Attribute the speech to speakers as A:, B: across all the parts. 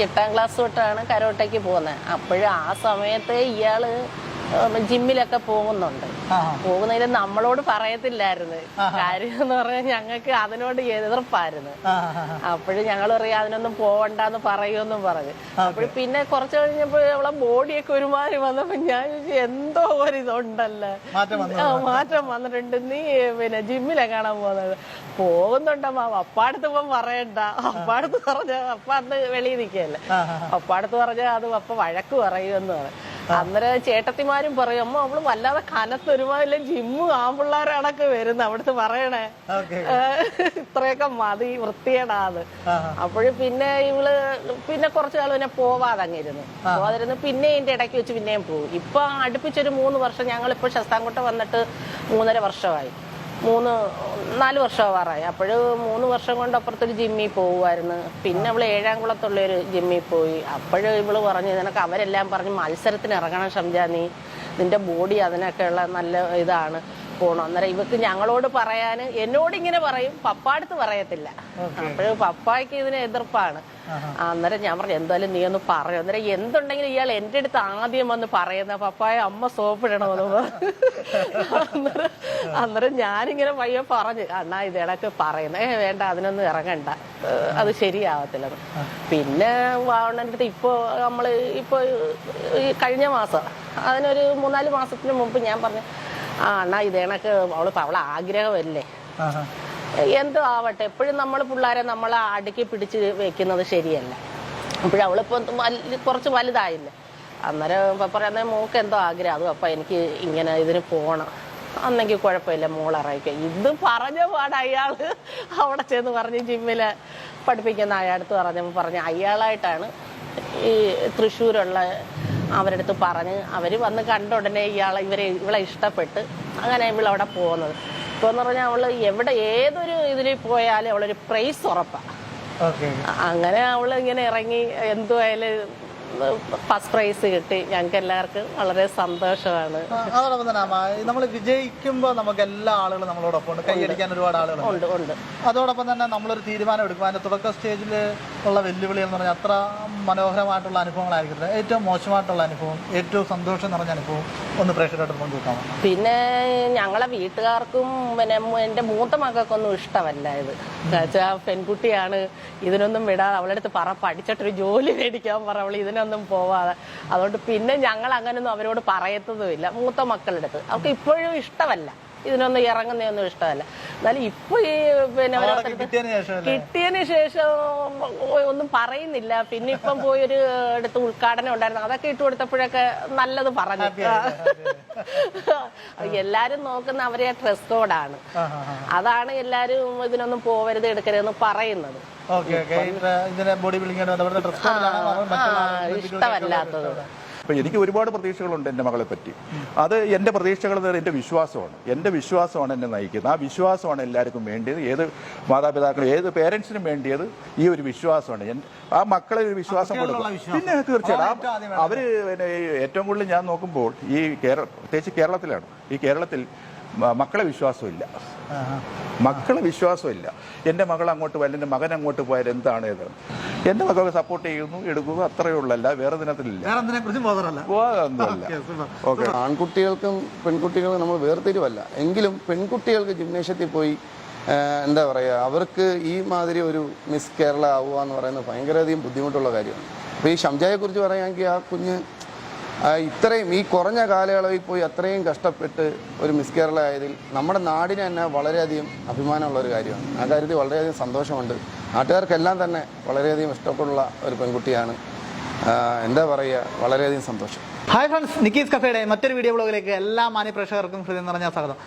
A: 8ാം class തൊട്ടാണ് കരോട്ടയ്ക്ക് പോകുന്നത്. അപ്പോഴും ആ സമയത്ത് ഇയാള് ജിമ്മിലൊക്കെ പോകുന്നതിന് നമ്മളോട് പറയത്തില്ലായിരുന്നു. കാര്യം എന്ന് പറഞ്ഞാൽ ഞങ്ങൾക്ക് അതിനോട് എതിർപ്പായിരുന്നു. അപ്പോഴും ഞങ്ങൾ പറയാം അതിനൊന്നും പോവണ്ടെന്ന് പറയുമെന്നും പറഞ്ഞു. അപ്പോൾ പിന്നെ കുറച്ച് കഴിഞ്ഞപ്പോൾ അവളെ ബോഡിയൊക്കെ ഒരുമാതിരി വന്നപ്പോ ഞാൻ എന്തോ ഒരിതുണ്ടല്ലോ, മാറ്റം വന്നിട്ടുണ്ട്. നീ പിന്നെ ജിമ്മിലെ കാണാൻ പോകുന്നുണ്ടമ്മ. അപ്പാടത്ത് ഇപ്പം പറയണ്ട. അപ്പാടത്ത് പറഞ്ഞ അപ്പ അന്ന് വെളിയിൽ നിൽക്കല്ലേ. അപ്പാടത്ത് പറഞ്ഞ അത് അപ്പ വഴക്ക് പറയുമെന്ന് പറഞ്ഞു. അന്നേരം ചേട്ടത്തിമാരും പറയും അമ്മ അവള് വല്ലാതെ കനത്തൊരുമാതില്ല ജിമ്മ് ആമ്പിള്ളേരാണൊക്കെ വരുന്നത് അവിടുത്തെ പറയണേ, ഇത്രയൊക്കെ മതി വൃത്തിയേടാത്. അപ്പോഴും പിന്നെ ഇവള് പിന്നെ കുറച്ചു നാൾ പിന്നെ പോവാതങ്ങിരുന്നു. പിന്നെ ഇതിന്റെ ഇടയ്ക്ക് വെച്ച് പിന്നെയും പോകും. ഇപ്പൊ അടുപ്പിച്ചൊരു 3 വർഷം ഞങ്ങളിപ്പോ ശാസ്താംകോട്ട വന്നിട്ട് 3.5 വർഷമായി. 4 വർഷമാവാറായി. അപ്പോഴ് 3 വർഷം കൊണ്ട് അപ്പുറത്തൊരു ജിമ്മിൽ പോകുമായിരുന്നു. പിന്നെ അവള് ഏഴാംകുളത്തുള്ളൊരു ജിമ്മിൽ പോയി. അപ്പോഴും ഇവള് പറഞ്ഞു നിനക്ക് അവരെല്ലാം പറഞ്ഞ് മത്സരത്തിന് ഇറങ്ങണം ഷംജ, നീ നിന്റെ ബോഡി അതിനൊക്കെയുള്ള നല്ല ഇതാണ്, പോണം. അന്നേരം ഇവക്ക് ഞങ്ങളോട് പറയാൻ എന്നോട് ഇങ്ങനെ പറയും, പപ്പാടുത്ത് പറയത്തില്ല. അപ്പോഴും പപ്പായ്ക്ക് ഇതിന് എതിർപ്പാണ്. അന്നേരം ഞാൻ പറഞ്ഞു എന്തായാലും നീ ഒന്ന് പറയും. അന്നേരം എന്തുണ്ടെങ്കിലും ഇയാൾ എൻ്റെ അടുത്ത് ആദ്യം വന്ന് പറയുന്ന പപ്പായ അമ്മ സോപ്പിടണമെന്ന് പറഞ്ഞു. അന്നേരം ഞാനിങ്ങനെ പയ്യെ പറഞ്ഞു അണ്ണാ ഇതിടക്ക് പറയുന്നേ വേണ്ട, അതിനൊന്നും ഇറങ്ങണ്ട, അത് ശരിയാവത്തില്ലെന്ന്. പിന്നെ വാവണ്ണൻ്റെ അടുത്ത് ഇപ്പൊ കഴിഞ്ഞ മാസം അതിനൊരു 3-4 മാസത്തിന് മുമ്പ് ഞാൻ പറഞ്ഞു അണ്ണാ ഇതേണക്ക് അവളെ ആഗ്രഹമല്ലേ, എന്തോ ആവട്ടെ, എപ്പോഴും നമ്മൾ പിള്ളേരെ നമ്മളെ അടുക്കി പിടിച്ച് വെക്കുന്നത് ശരിയല്ല. അപ്പോഴും അവളിപ്പോ കുറച്ച് വലുതായില്ലേ. അന്നേരം പറയുന്ന മോക്ക് എന്തോ ആഗ്രഹം, അതും അപ്പൊ എനിക്ക് ഇങ്ങനെ ഇതിന് പോണം, അന്നെങ്കിൽ കുഴപ്പമില്ല മോളറിയിക്കുക. ഇത് പറഞ്ഞ പാട് അയാള് അവിടെ ചെന്ന് പറഞ്ഞ് ജിമ്മില് പഠിപ്പിക്കുന്ന അയാളടുത്ത് പറഞ്ഞ് അയാളായിട്ടാണ് ഈ തൃശ്ശൂരുള്ള അവരുടെ അടുത്ത് പറഞ്ഞ് അവര് വന്ന് കണ്ട ഉടനെ ഇവളെ ഇഷ്ടപ്പെട്ട് അങ്ങനെ ഇവളവിടെ പോകുന്നത്. ഇപ്പൊ എന്ന് പറഞ്ഞാൽ അവള് എവിടെ ഏതൊരു ഇതിൽ പോയാലും അവളൊരു പ്രൈസ് ഉറപ്പാണ്. അങ്ങനെ അവള് ഇങ്ങനെ ഇറങ്ങി എന്തുവായാലും ഫസ്റ്റ് പ്രൈസ് കിട്ടി. ഞങ്ങൾക്ക് എല്ലാവർക്കും വളരെ സന്തോഷമാണ്.
B: അതോടൊപ്പം തന്നെ നമ്മൾ വിജയിക്കുമ്പോൾ നമുക്ക് എല്ലാ ആളുകളും നമ്മളോടൊപ്പം ഉണ്ട്, കൈയടിക്കാൻ ഒരുപാട് ആളുകളുണ്ട്. അതോടൊപ്പം തന്നെ നമ്മളൊരു തീരുമാനം എടുക്കും. അതിന്റെ തുടക്ക സ്റ്റേജിൽ ഉള്ള വെല്ലുവിളി എന്ന് പറഞ്ഞാൽ അത്ര മനോഹരമായിട്ടുള്ള അനുഭവങ്ങളായിരിക്കും. ഏറ്റവും മോശമായിട്ടുള്ള അനുഭവം, ഏറ്റവും സന്തോഷം നിറഞ്ഞ അനുഭവം ഒന്ന് പ്രേക്ഷകരായിട്ട് പങ്കുവെക്കാമോ?
A: പിന്നെ ഞങ്ങളെ വീട്ടുകാർക്കും പിന്നെ എൻ്റെ മൂത്ത മക്കൾക്കൊന്നും ഇഷ്ടമല്ല ഇത്. പെൺകുട്ടിയാണ്, ഇതിനൊന്നും വിടാതെ അവളടുത്ത് പഠിച്ചിട്ടൊരു ജോലി മേടിക്കാൻ പറ, അവൾ ഇതിനൊന്നും പോവാതെ. അതുകൊണ്ട് പിന്നെ ഞങ്ങൾ അങ്ങനൊന്നും അവരോട് പറയത്തതുമില്ല. മൂത്ത മക്കളുടെ അടുത്ത് അവർക്ക് ഇപ്പോഴും ഇഷ്ടമല്ല, ഇതിനൊന്നും ഇറങ്ങുന്നതൊന്നും ഇഷ്ടമല്ല. എന്നാലും ഇപ്പൊ ഈ പിന്നെ കിട്ടിയതിന് ശേഷം ഒന്നും പറയുന്നില്ല. പിന്നെ ഇപ്പം പോയൊരു അടുത്ത് ഉദ്ഘാടനം ഉണ്ടായിരുന്നു, അതൊക്കെ ഇട്ട് കൊടുത്തപ്പോഴൊക്കെ നല്ലത് പറഞ്ഞു. എല്ലാരും നോക്കുന്ന അവരെ ഡ്രസ് കോഡാണ്, അതാണ് എല്ലാരും ഇതിനൊന്നും പോവരുത് എടുക്കരുതെന്ന് പറയുന്നത്. ഇഷ്ടമല്ലാത്തത്.
C: അപ്പം എനിക്ക് ഒരുപാട് പ്രതീക്ഷകളുണ്ട് എൻ്റെ മകളെ പറ്റി. അത് എൻ്റെ പ്രതീക്ഷകൾ എൻ്റെ വിശ്വാസമാണ്. എൻ്റെ വിശ്വാസമാണ് എന്നെ നയിക്കുന്നത്. ആ വിശ്വാസമാണ് എല്ലാവർക്കും വേണ്ടിയത്. ഏത് മാതാപിതാക്കളും ഏത് പേരൻസിനും വേണ്ടിയത് ഈ ഒരു വിശ്വാസമാണ്. ആ മക്കളെ ഒരു വിശ്വാസം കൊടുക്കും. പിന്നെ തീർച്ചയായിട്ടും അവർ പിന്നെ ഏറ്റവും കൂടുതൽ ഞാൻ നോക്കുമ്പോൾ ഈ പ്രത്യേകിച്ച് കേരളത്തിലാണ്. ഈ കേരളത്തിൽ മക്കളെ വിശ്വാസമില്ല. എൻ്റെ മകൾ അങ്ങോട്ട് പോയാൽ എൻ്റെ മകൻ അങ്ങോട്ട് പോയാൽ എന്താണ് ഇത്? എൻ്റെ മക്കളെ സപ്പോർട്ട് ചെയ്യുന്നു, എടുക്കുക, അത്രയേ ഉള്ളല്ല, വേറെ ദിനത്തിലില്ല.
D: ആൺകുട്ടികൾക്കും പെൺകുട്ടികൾക്കും നമ്മൾ വേർതിരിവല്ല. എങ്കിലും പെൺകുട്ടികൾക്ക് ജിംനേഷ്യത്തിൽ പോയി എന്താ പറയുക, അവർക്ക് ഈ മാതിരി ഒരു മിസ് കേരള ആവുക എന്ന് പറയുന്നത് ഭയങ്കരധികം ബുദ്ധിമുട്ടുള്ള കാര്യമാണ്. അപ്പോൾ ഈ ഷംജയെക്കുറിച്ച് പറയുകയാണെങ്കിൽ ആ കുഞ്ഞ് ഇത്രയും ഈ കുറഞ്ഞ കാലയളവിൽ പോയി അത്രയും കഷ്ടപ്പെട്ട് ഒരു മിസ് കേരള ആയതിൽ നമ്മുടെ നാടിന് തന്നെ വളരെയധികം അഭിമാനമുള്ളൊരു കാര്യമാണ്. ആ കാര്യത്തിൽ വളരെയധികം സന്തോഷമുണ്ട്. നാട്ടുകാർക്കെല്ലാം തന്നെ വളരെയധികം ഇഷ്ടമുള്ള ഒരു പെൺകുട്ടിയാണ്. എന്താ പറയുക, വളരെയധികം സന്തോഷം.
B: ഹായ് ഫ്രണ്ട്സ്, നിക്കീസ് കഫേയുടെ മറ്റൊരു വീഡിയോ ബ്ലോഗിലേക്ക് എല്ലാ മാന്യ പ്രേക്ഷകർക്കും ഹൃദയം നിറഞ്ഞ സ്വാഗതം.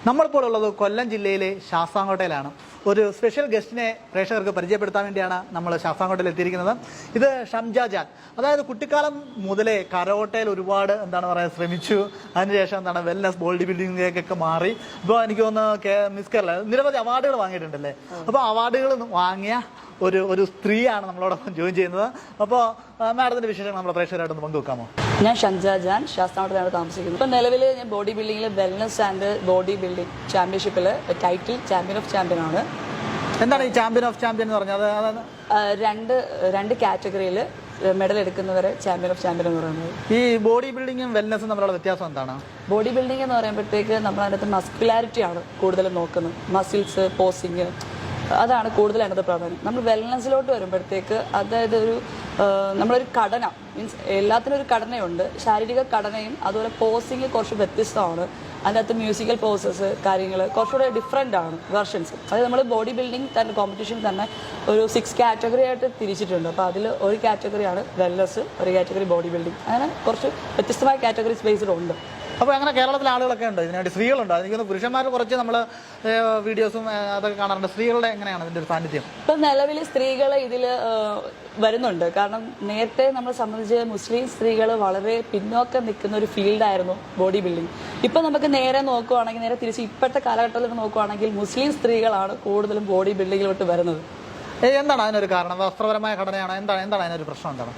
B: നമ്മളിപ്പോൾ ഉള്ളത് കൊല്ലം ജില്ലയിലെ ശാസ്താംകോട്ടയിലാണ്. ഒരു സ്പെഷ്യൽ ഗസ്റ്റിനെ പ്രേക്ഷകർക്ക് പരിചയപ്പെടുത്താൻ വേണ്ടിയാണ് നമ്മൾ ശാസ്താംകോട്ടയിൽ എത്തിയിരിക്കുന്നത്. ഇത് ഷംജ ജാൻ. അതായത് കുട്ടിക്കാലം മുതലേ കരോട്ടയിൽ ഒരുപാട് എന്താണ് പറയുക ശ്രമിച്ചു. അതിനുശേഷം എന്താണ് വെൽനസ് ബോഡി ബിൽഡിങ്ങിലേക്കൊക്കെ മാറി. ഇപ്പോൾ എനിക്ക് തോന്നുന്നു മിസ് കേരള നിരവധി അവാർഡുകൾ വാങ്ങിയിട്ടുണ്ടല്ലേ. അപ്പോൾ അവാർഡുകൾ വാങ്ങിയ ഒരു സ്ത്രീയാണ് നമ്മളോടൊപ്പം ജോയിൻ ചെയ്യുന്നത്. അപ്പോൾ മാഡത്തിന്റെ വിശേഷങ്ങൾ നമ്മുടെ പ്രേക്ഷകരായിട്ടൊന്ന് പങ്കുവെക്കാമോ?
E: ഞാൻ ഷംജ ജാൻ, ശാസ്താംകോട്ടയിലാണ് താമസിക്കുന്നത്. ഇപ്പം നിലവിൽ ഞാൻ ബോഡി ബിൽഡിങ്ങിൽ വെൽനസ് ആൻഡ് ബോഡി ബിൽഡിംഗ് ചാമ്പ്യൻഷിപ്പിൽ ടൈറ്റിൽ ചാമ്പ്യൻ ഓഫ് ചാമ്പ്യൻ ആണ്.
B: എന്താണ് ഈ ചാമ്പ്യൻ ഓഫ് ചാമ്പ്യൻ എന്ന് പറഞ്ഞത്? അതാണ്
E: രണ്ട് കാറ്റഗറിയിൽ മെഡൽ എടുക്കുന്നവരെ ചാമ്പ്യൻ ഓഫ് ചാമ്പ്യൻ എന്ന് പറയുന്നത്.
B: ഈ ബോഡി ബിൽഡിങ്ങും വെൽനെസ്സും തമ്മിലുള്ള വ്യത്യാസം എന്താണ്?
E: ബോഡി ബിൽഡിംഗ് എന്ന് പറയുമ്പോഴത്തേക്ക് നമ്മൾ അതിനകത്ത് മസ്കുലാരിറ്റിയാണ് കൂടുതലും നോക്കുന്നത്. മസിൽസ്, പോസിങ്, അതാണ് കൂടുതൽ അതിനകത്ത് പ്രാധാന്യം. നമ്മൾ വെൽനെസ്സിലോട്ട് വരുമ്പോഴത്തേക്ക് അതായത് നമ്മളൊരു ഘടന, മീൻസ് എല്ലാത്തിനും ഒരു ഘടനയുണ്ട്. ശാരീരിക ഘടനയും അതുപോലെ പോസിങ് കുറച്ച് വ്യത്യസ്തമാണ്. അതിനകത്ത് മ്യൂസിക്കൽ പോസസ് കാര്യങ്ങൾ കുറച്ചുകൂടെ ഡിഫറെൻ്റ് ആണ് വെർഷൻസ്. അതായത് നമ്മൾ ബോഡി ബിൽഡിംഗ് തന്നെ കോമ്പറ്റീഷൻ തന്നെ ഒരു 6 കാറ്റഗറി ആയിട്ട് തിരിച്ചിട്ടുണ്ട്. അപ്പോൾ അതിൽ ഒരു കാറ്റഗറിയാണ് വെൽനെസ്, ഒരു കാറ്റഗറി ബോഡി ബിൽഡിംഗ്, അങ്ങനെ കുറച്ച് വ്യത്യസ്തമായ കാറ്റഗറി സ്പേസിലുണ്ട്.
B: അപ്പോൾ അങ്ങനെ കേരളത്തിലെ ആളുകളൊക്കെ ഉണ്ട് ഇതിനായിട്ട്, സ്ത്രീകളുണ്ട്. എനിക്കൊന്ന് പുരുഷന്മാർ കുറച്ച് നമ്മൾ വീഡിയോസും അതൊക്കെ കാണാറുണ്ട്. സ്ത്രീകളുടെ എങ്ങനെയാണ് ഇതിൻ്റെ ഒരു സാന്നിധ്യം?
E: ഇപ്പം നിലവിൽ സ്ത്രീകൾ ഇതിൽ വരുന്നുണ്ട്. കാരണം നേരത്തെ നമ്മളെ സംബന്ധിച്ച് മുസ്ലിം സ്ത്രീകൾ വളരെ പിന്നോക്കം നിൽക്കുന്ന ഒരു ഫീൽഡായിരുന്നു ബോഡി ബിൽഡിംഗ്. ഇപ്പം നമുക്ക് നേരെ നോക്കുവാണെങ്കിൽ, നേരെ തിരിച്ച് ഇപ്പോഴത്തെ കാലഘട്ടത്തിൽ നോക്കുവാണെങ്കിൽ മുസ്ലിം സ്ത്രീകളാണ് കൂടുതലും ബോഡി ബിൽഡിങ്ങിലോട്ട് വരുന്നത്.
B: എന്താണ് അതിനൊരു കാരണം? വസ്ത്രപരമായ ഘടനയാണോ? എന്താണ് അതിനൊരു പ്രശ്നം? എന്താണ്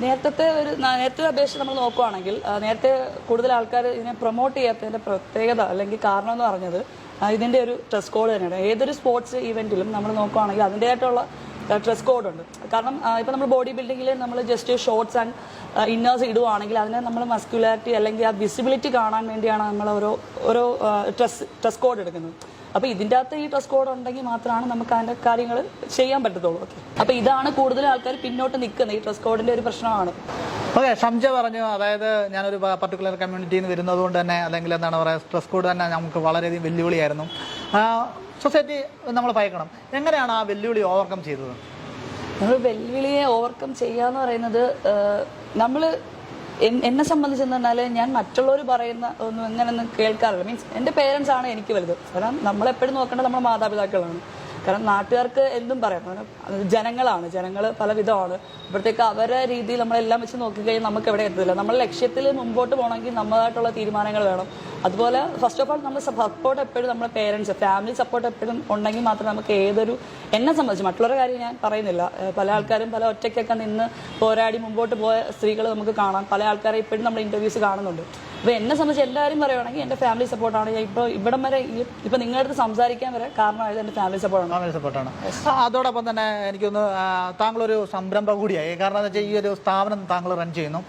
E: നേരത്തെ അപേക്ഷിച്ച് നമ്മൾ നോക്കുവാണെങ്കിൽ നേരത്തെ കൂടുതൽ ആൾക്കാർ ഇതിനെ പ്രൊമോട്ട് ചെയ്യാത്തതിൻ്റെ പ്രത്യേകത അല്ലെങ്കിൽ കാരണം എന്ന് പറഞ്ഞത് ഇതിൻ്റെ ഒരു ഡ്രസ് കോഡ് തന്നെയാണ്. ഏതൊരു സ്പോർട്സ് ഈവെൻറ്റിലും നമ്മൾ നോക്കുവാണെങ്കിൽ അതിൻ്റെതായിട്ടുള്ള ഡ്രസ് കോഡ് ഉണ്ട്. കാരണം ഇപ്പം നമ്മൾ ബോഡി ബിൽഡിങ്ങിൽ നമ്മൾ ജസ്റ്റ് ഷോർട്സ് ആൻഡ് ഇന്നേഴ്സ് ഇടുവാണെങ്കിൽ അതിനെ നമ്മൾ മസ്കുലാരിറ്റി അല്ലെങ്കിൽ ആ വിസിബിലിറ്റി കാണാൻ വേണ്ടിയാണ് നമ്മൾ ഓരോ ഡ്രസ് കോഡ് എടുക്കുന്നത്. അപ്പോൾ ഇതിൻ്റെ അകത്ത് ഈ ഡ്രസ് കോഡ് ഉണ്ടെങ്കിൽ മാത്രമാണ് നമുക്ക് അതിൻ്റെ കാര്യങ്ങൾ ചെയ്യാൻ പറ്റത്തുള്ളൂ. ഓക്കെ, അപ്പോൾ ഇതാണ് കൂടുതൽ ആൾക്കാർ പിന്നോട്ട് നിൽക്കുന്നത്, ഈ ഡ്രസ് കോഡിൻ്റെ ഒരു പ്രശ്നമാണ്.
B: ഓക്കെ, ഷംജ പറഞ്ഞു, അതായത് ഞാനൊരു പർട്ടിക്കുലർ കമ്മ്യൂണിറ്റിയിൽ നിന്ന് വരുന്നത് കൊണ്ട് തന്നെ, അല്ലെങ്കിൽ എന്താണ് പറയുക, ഡ്രസ് കോഡ് തന്നെ നമുക്ക് വളരെയധികം വെല്ലുവിളിയായിരുന്നു. സൊസൈറ്റി നമ്മൾ ഭയക്കണം. എങ്ങനെയാണ് ആ വെല്ലുവിളി ഓവർകം ചെയ്തത്?
E: നമ്മൾ വെല്ലുവിളിയെ ഓവർകം ചെയ്യുക എന്ന് പറയുന്നത്, നമ്മൾ എന്നെ സംബന്ധിച്ചെന്ന് പറഞ്ഞാൽ ഞാൻ മറ്റുള്ളവർ പറയുന്ന ഒന്നും എങ്ങനെയൊന്നും കേൾക്കാറില്ല. മീൻസ് എൻ്റെ പേരൻസ് ആണ് എനിക്ക് വലുത്. കാരണം നമ്മളെപ്പോഴും നോക്കേണ്ടത് നമ്മുടെ മാതാപിതാക്കളാണ്. കാരണം നാട്ടുകാർക്ക് എന്തും പറയാം, ജനങ്ങൾ പല വിധമാണ്. അപ്പോഴത്തേക്ക് അവരുടെ രീതിയിൽ നമ്മളെല്ലാം വെച്ച് നോക്കിക്കഴിഞ്ഞാൽ നമുക്ക് എവിടെ എത്തില്ല. നമ്മുടെ ലക്ഷ്യത്തിൽ മുമ്പോട്ട് പോകണമെങ്കിൽ നമ്മളായിട്ടുള്ള തീരുമാനങ്ങൾ വേണം. അതുപോലെ ഫസ്റ്റ് ഓഫ് ഓൾ നമ്മൾ സപ്പോർട്ട് എപ്പോഴും നമ്മുടെ പേരൻസ്, ഫാമിലി സപ്പോർട്ട് എപ്പോഴും ഉണ്ടെങ്കിൽ മാത്രമേ നമുക്ക് എന്നെ സംബന്ധിച്ച്, മറ്റുള്ളവരുടെ കാര്യം ഞാൻ പറയുന്നില്ല, പല ആൾക്കാരും പല ഒറ്റയ്ക്കൊക്കെ നിന്ന് പോരാടി മുമ്പോട്ട് പോയ സ്ത്രീകൾ നമുക്ക് കാണാം. പല ആൾക്കാരെ ഇപ്പോഴും നമ്മൾ ഇൻ്റർവ്യൂസ് കാണുന്നുണ്ട്. അപ്പോൾ എന്നെ സംബന്ധിച്ച് എല്ലാവരും പറയുവാണെങ്കിൽ എൻ്റെ ഫാമിലി സപ്പോർട്ടാണ്. ഞാൻ ഇപ്പോൾ ഇവിടം വരെ ഇപ്പം നിങ്ങളുടെ അടുത്ത് സംസാരിക്കാൻ വരെ കാരണമായത് എൻ്റെ ഫാമിലി സപ്പോർട്ടാണ്.
B: അതോടൊപ്പം തന്നെ എനിക്കൊന്ന്, താങ്കളൊരു സംരംഭം കൂടിയായി. കാരണം എന്ന് വെച്ചാൽ ഈ ഒരു സ്ഥാപനം താങ്കൾ റൺ ചെയ്യുന്നു.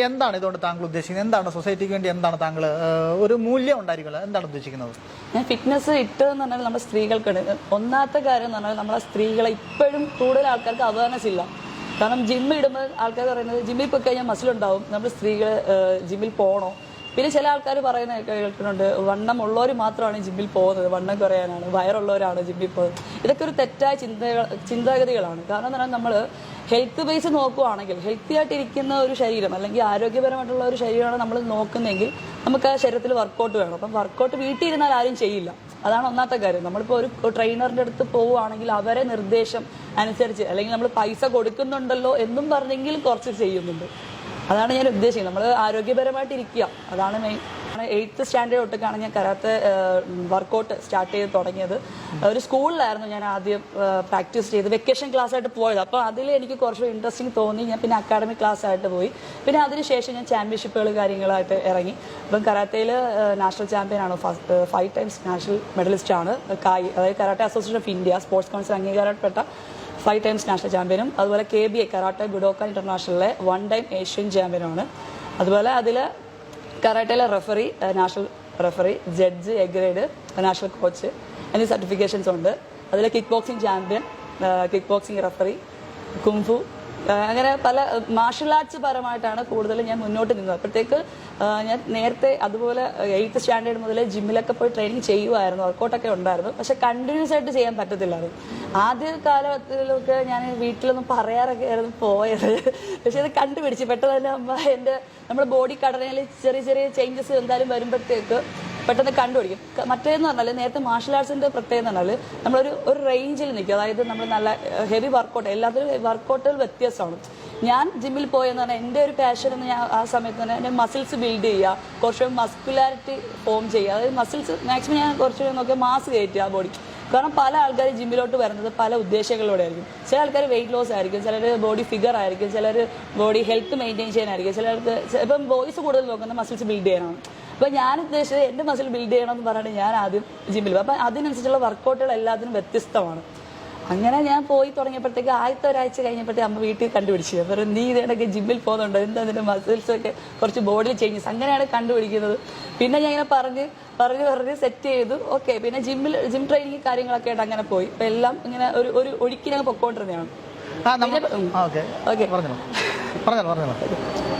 B: എന്താണ് ഇതുകൊണ്ട് താങ്കൾ ഉദ്ദേശിക്കുന്നത്? എന്താണ് സൊസൈറ്റിക്ക് വേണ്ടി എന്താണ് താങ്കൾ ഒരു മൂല്യം ഉണ്ടായിരിക്കുമല്ലോ, എന്താണ് ഉദ്ദേശിക്കുന്നത്?
E: ഞാൻ ഫിറ്റ്നസ് ഇട്ടതെന്ന് പറഞ്ഞാൽ നമ്മുടെ സ്ത്രീകൾക്കാണ്. ഒന്നാമത്തെ കാര്യം എന്ന് പറഞ്ഞാൽ നമ്മളെ സ്ത്രീകളെ ഇപ്പോഴും കൂടുതൽ ആൾക്കാർക്ക് അവയർനെസ് ഇല്ല. കാരണം ജിമ്മിൽ ഇടുമ്പോൾ ആൾക്കാർ പറയുന്നത് ജിമ്മിൽ പോയി കഴിഞ്ഞാൽ മസിലുണ്ടാവും, നമ്മൾ സ്ത്രീകൾ ജിമ്മിൽ പോകണോ. പിന്നെ ചില ആൾക്കാർ പറയുന്ന കേൾക്കുന്നുണ്ട്, വണ്ണം ഉള്ളവർ മാത്രമാണ് ജിമ്മിൽ പോകുന്നത്, വണ്ണം കുറയാനാണ്, വയറുള്ളവരാണ് ജിമ്മിൽ പോകുന്നത്. ഇതൊക്കെ ഒരു തെറ്റായ ചിന്താഗതികളാണ്. കാരണം എന്ന് പറഞ്ഞാൽ നമ്മൾ ഹെൽത്ത് ബേസ് നോക്കുവാണെങ്കിൽ, ഹെൽത്തി ആയിട്ടിരിക്കുന്ന ഒരു ശരീരം അല്ലെങ്കിൽ ആരോഗ്യപരമായിട്ടുള്ള ഒരു ശരീരമാണ് നമ്മൾ നോക്കുന്നതെങ്കിൽ നമുക്ക് ആ ശരീരത്തിൽ വർക്കൗട്ട് വേണം. അപ്പം വർക്കൗട്ട് വീട്ടിൽ ഇരുന്നാൽ ആരും ചെയ്യില്ല. അതാണ് ഒന്നാമത്തെ കാര്യം. നമ്മളിപ്പോൾ ഒരു ട്രെയിനറിൻ്റെ അടുത്ത് പോവുകയാണെങ്കിൽ അവരെ നിർദ്ദേശം അനുസരിച്ച്, അല്ലെങ്കിൽ നമ്മൾ പൈസ കൊടുക്കുന്നുണ്ടല്ലോ എന്നും പറഞ്ഞെങ്കിൽ കുറച്ച് ചെയ്യുന്നുണ്ട്. അതാണ് ഞാൻ ഉദ്ദേശിക്കുന്നത്. നമ്മൾ ആരോഗ്യപരമായിട്ട് ഇരിക്കുക, അതാണ് മെയിൻ. 8th സ്റ്റാൻഡേർഡ് തൊട്ടൊക്കെയാണ് ഞാൻ കരാത്തെ വർക്കൗട്ട് സ്റ്റാർട്ട് ചെയ്ത് തുടങ്ങിയത്. ഒരു സ്കൂളിലായിരുന്നു ഞാൻ ആദ്യം പ്രാക്ടീസ് ചെയ്ത്, വെക്കേഷൻ ക്ലാസ് ആയിട്ട് പോയത്. അപ്പോൾ അതിൽ എനിക്ക് കുറച്ച് ഇൻട്രസ്റ്റിംഗ് തോന്നി. ഞാൻ പിന്നെ അക്കാഡമിക് ക്ലാസ് ആയിട്ട് പോയി. പിന്നെ അതിനുശേഷം ഞാൻ ചാമ്പ്യൻഷിപ്പുകൾ കാര്യങ്ങളായിട്ട് ഇറങ്ങി. ഇപ്പം കരാത്തയിൽ നാഷണൽ ചാമ്പ്യനാണ്, 5 times നാഷണൽ മെഡലിസ്റ്റാണ്. അതായത് karate association of India sports council അംഗീകാരപ്പെട്ട 5 times നാഷണൽ ചാമ്പ്യനും. അതുപോലെ KBA കരാട്ടെ ബുഡോക്കാൻ ഇന്റർനാഷണലിലെ 1 time ഏഷ്യൻ ചാമ്പ്യനുമാണ്. അതുപോലെ അതിൽ കരാട്ടയിലെ referee, national referee, judge, A grade, national coach എന്നീ സർട്ടിഫിക്കേഷൻസ് ഉണ്ട്. അതിൽ kick boxing champion, kick boxing referee, kung fu, അങ്ങനെ പല മാർഷൽ ആർട്സ് പരമായിട്ടാണ് കൂടുതൽ ഞാൻ മുന്നോട്ട് നിന്നത്. അപ്പോഴത്തേക്ക് ഞാൻ നേരത്തെ അതുപോലെ 8th സ്റ്റാൻഡേർഡ് മുതൽ ജിമ്മിലൊക്കെ പോയി ട്രെയിനിങ് ചെയ്യുമായിരുന്നു, വർക്കൗട്ടൊക്കെ ഉണ്ടായിരുന്നു. പക്ഷെ കണ്ടിന്യൂസ് ആയിട്ട് ചെയ്യാൻ പറ്റത്തില്ലായിരുന്നു. ആദ്യ കാലത്തിലൊക്കെ ഞാൻ വീട്ടിലൊന്നും പറയാറൊക്കെ ആയിരുന്നു പോയത്. പക്ഷെ അത് കണ്ടുപിടിച്ച് പെട്ടെന്ന് തന്നെ നമ്മുടെ ബോഡി ഘടനയിൽ ചെറിയ ചെറിയ ചേഞ്ചസ് എന്തായാലും വരുമ്പോഴത്തേക്ക് പെട്ടെന്ന് കണ്ടുപിടിക്കും. മറ്റേന്ന് പറഞ്ഞാൽ നേരത്തെ മാർഷൽ ആർട്സിൻ്റെ പ്രത്യേകത എന്ന് പറഞ്ഞാൽ നമ്മളൊരു റേഞ്ചിൽ നിൽക്കും. അതായത് നമ്മൾ നല്ല ഹെവി വർക്കൗട്ട്, എല്ലാത്തിലും വർക്കൗട്ടുകൾ വ്യത്യസ്തമാണ്. ഞാൻ ജിമ്മിൽ പോയെന്ന് പറഞ്ഞാൽ എൻ്റെ ഒരു പാഷൻ എന്ന് ഞാൻ ആ സമയത്ത് തന്നെ എൻ്റെ മസിൽസ് ബിൽഡ് ചെയ്യുക, കുറച്ച് മസ്കുലാരിറ്റി ഫോം ചെയ്യുക. അതായത് മസിൽസ് മാക്സിമം ഞാൻ കുറച്ച് നോക്കിയാൽ മാസ് കയറ്റുക ആ ബോഡി. കാരണം പല ആൾക്കാർ ജിമ്മിലോട്ട് വരുന്നത് പല ഉദ്ദേശങ്ങളോടെ ആയിരിക്കും. ചില ആൾക്കാർ വെയിറ്റ് ലോസ് ആയിരിക്കും, ചിലർ ബോഡി ഫിഗർ ആയിരിക്കും, ചിലർ ബോഡി ഹെൽത്ത് മെയിൻറ്റെയിൻ ചെയ്യാനായിരിക്കും, ചിലർക്ക് ഇപ്പം ബോയ്സ് കൂടുതൽ നോക്കുന്നത് മസിൽസ് ബിൽഡ് ചെയ്യാനാണ്. അപ്പോൾ ഞാൻ ഉദ്ദേശിച്ചത് എൻ്റെ മസിൽ ബിൽഡ് ചെയ്യണമെന്ന് പറഞ്ഞിട്ട് ഞാൻ ആദ്യം ജിമ്മിൽ പോകും. അപ്പം അതിനനുസരിച്ചുള്ള വർക്കൗട്ടുകൾ എല്ലാത്തിനും വ്യത്യസ്തമാണ്. അങ്ങനെ ഞാൻ പോയി തുടങ്ങിയപ്പോഴത്തേക്ക് ആദ്യത്തെ ഒരാഴ്ച കഴിഞ്ഞപ്പോഴത്തേക്ക് അമ്മ വീട്ടിൽ കണ്ടുപിടിച്ചു. അപ്പോൾ നീ ഇതേടൊക്കെ ജിമ്മിൽ പോകുന്നുണ്ടോ, എന്താ അതിൻ്റെ മസിൽസൊക്കെ കുറച്ച് ബോഡിയിൽ ചേഞ്ചസ്, അങ്ങനെയാണ് കണ്ടുപിടിക്കുന്നത്. പിന്നെ ഞാൻ ഇങ്ങനെ പറഞ്ഞ് സെറ്റ് ചെയ്തു. ഓക്കെ, പിന്നെ ജിം ട്രെയിനിങ് കാര്യങ്ങളൊക്കെ ആയിട്ട് അങ്ങനെ പോയി. ഇപ്പം എല്ലാം ഇങ്ങനെ ഒരു ഒഴുക്കിനങ്ങ് പൊക്കോണ്ടിരുന്നതാണ്.